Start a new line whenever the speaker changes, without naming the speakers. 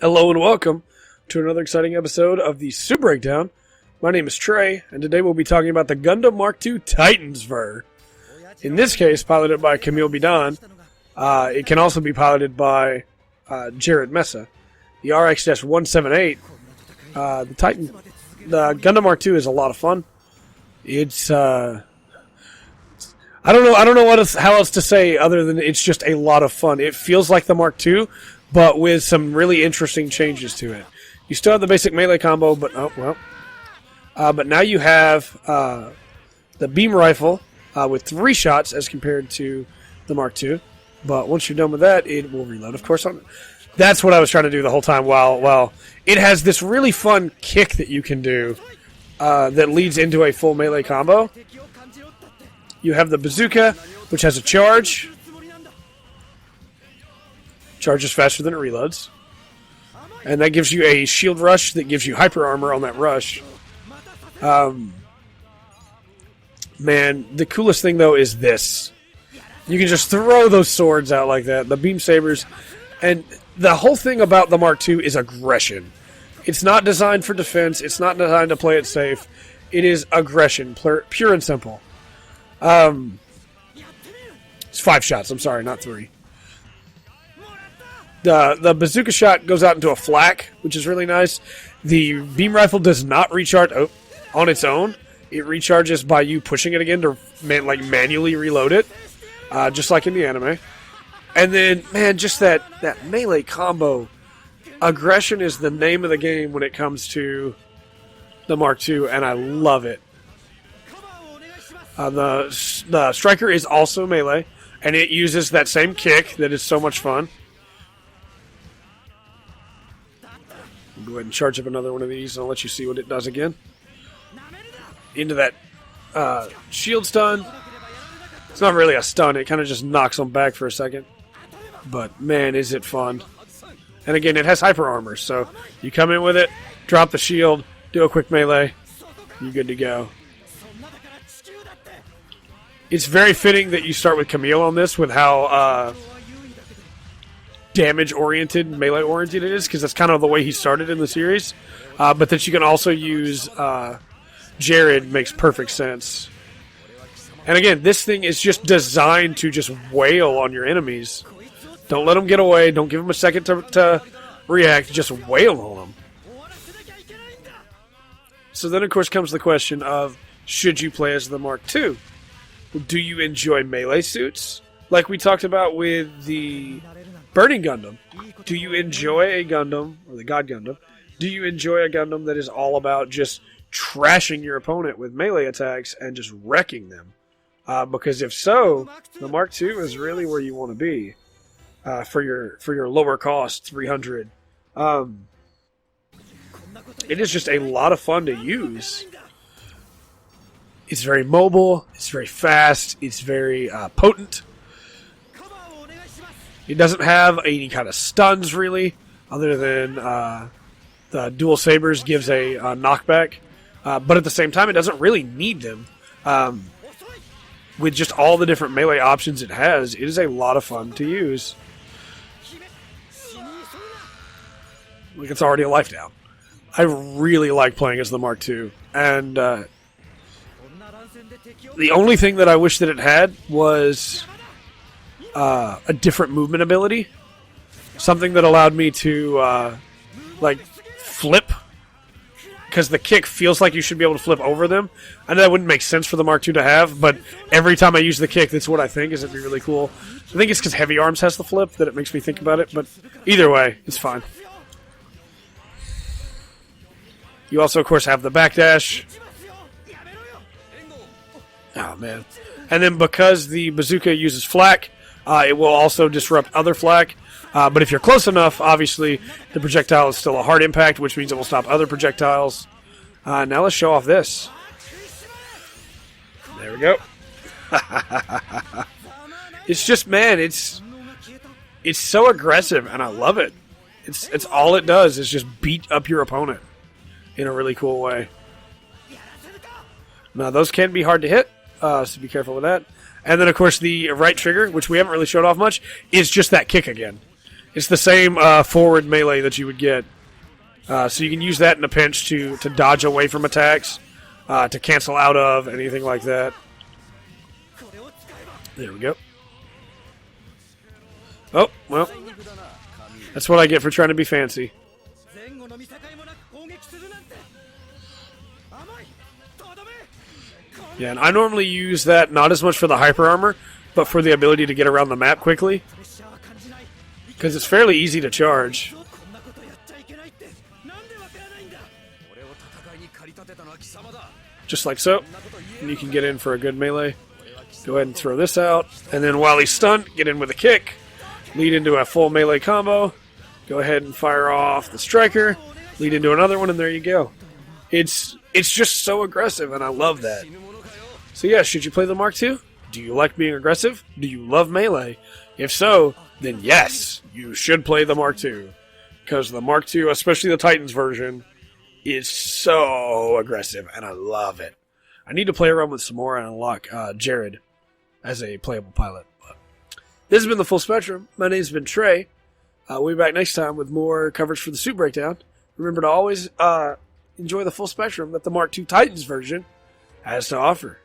Hello and welcome to another exciting episode of the Super Breakdown. My name is Trey, and today we'll be talking about the Gundam Mark II Titans Ver. In this case, piloted by Camille Bidan. It can also be piloted by Jared Mesa. The RX-178, the Gundam Mark II is a lot of fun. It's I don't know how else to say other than it's just a lot of fun. It feels like the Mark II, but with some really interesting changes to it. You still have the basic melee combo, but but now you have the beam rifle with 3 shots as compared to the Mark II. But once you're done with that, it will reload. Of course, that's what I was trying to do the whole time. While it has this really fun kick that you can do that leads into a full melee combo. You have the Bazooka, which has a charge. Charges faster than it reloads. And that gives you a shield rush that gives you hyper armor on that rush. Man, the coolest thing, though, is this. You can just throw those swords out like that. The beam sabers. And the whole thing about the Mark II is aggression. It's not designed for defense. It's not designed to play it safe. It is aggression, pure and simple. It's 5 shots. I'm sorry, not 3. The bazooka shot goes out into a flak, which is really nice. The beam rifle does not recharge on its own. It recharges by you pushing it again to manually reload it, just like in the anime. And then, man, just that melee combo. Aggression is the name of the game when it comes to the Mark II, and I love it. The Striker is also melee, and it uses that same kick that is so much fun. I'll go ahead and charge up another one of these, and I'll let you see what it does again. Into that shield stun. It's not really a stun, it kind of just knocks them back for a second. But, man, is it fun. And again, it has hyper armor, so you come in with it, drop the shield, do a quick melee, you're good to go. It's very fitting that you start with Camille on this with how damage-oriented, melee-oriented it is, because that's kind of the way he started in the series. But that you can also use Jared makes perfect sense. And again, this thing is just designed to just wail on your enemies. Don't let them get away. Don't give them a second to react. Just wail on them. So then, of course, comes the question of, should you play as the Mark II? Do you enjoy melee suits? Like we talked about with the Burning Gundam. Do you enjoy a Gundam, or the God Gundam? Do you enjoy a Gundam that is all about just trashing your opponent with melee attacks and just wrecking them? Because if so, the Mark II is really where you want to be for your lower cost 300. It is just a lot of fun to use. It's very mobile, it's very fast, it's very potent. It doesn't have any kind of stuns, really, other than the dual sabers gives a knockback. But at the same time, it doesn't really need them. With just all the different melee options it has, it is a lot of fun to use. Like, it's already a life down. I really like playing as the Mark II. And the only thing that I wish that it had was a different movement ability. Something that allowed me to, flip. Because the kick feels like you should be able to flip over them. I know that wouldn't make sense for the Mark II to have, but every time I use the kick, that's what I think is it'd be really cool. I think it's because Heavy Arms has the flip that it makes me think about it, but either way, it's fine. You also, of course, have the backdash. Oh, man. And then because the bazooka uses flak, it will also disrupt other flak. But if you're close enough, obviously, the projectile is still a hard impact, which means it will stop other projectiles. Now let's show off this. There we go. It's just, man, it's so aggressive, and I love it. It's all it does is just beat up your opponent in a really cool way. Now, those can be hard to hit, so be careful with that. And then, of course, the right trigger, which we haven't really showed off much, is just that kick again. It's the same forward melee that you would get. So you can use that in a pinch to dodge away from attacks, to cancel out of, anything like that. There we go. Oh, well. That's what I get for trying to be fancy. Yeah, and I normally use that not as much for the hyper armor, but for the ability to get around the map quickly. Because it's fairly easy to charge. Just like so. And you can get in for a good melee. Go ahead and throw this out. And then while he's stunned, get in with a kick. Lead into a full melee combo. Go ahead and fire off the striker. Lead into another one, and there you go. It's just so aggressive, and I love that. So yeah, should you play the Mark II? Do you like being aggressive? Do you love melee? If so, then yes, you should play the Mark II. Because the Mark II, especially the Titans version, is so aggressive, and I love it. I need to play around with some more and unlock Jared as a playable pilot. But this has been the Full Spectrum. My name's been Trey. We'll be back next time with more coverage for the Suit Breakdown. Remember to always enjoy the full spectrum that the Mark II Titans version has to offer.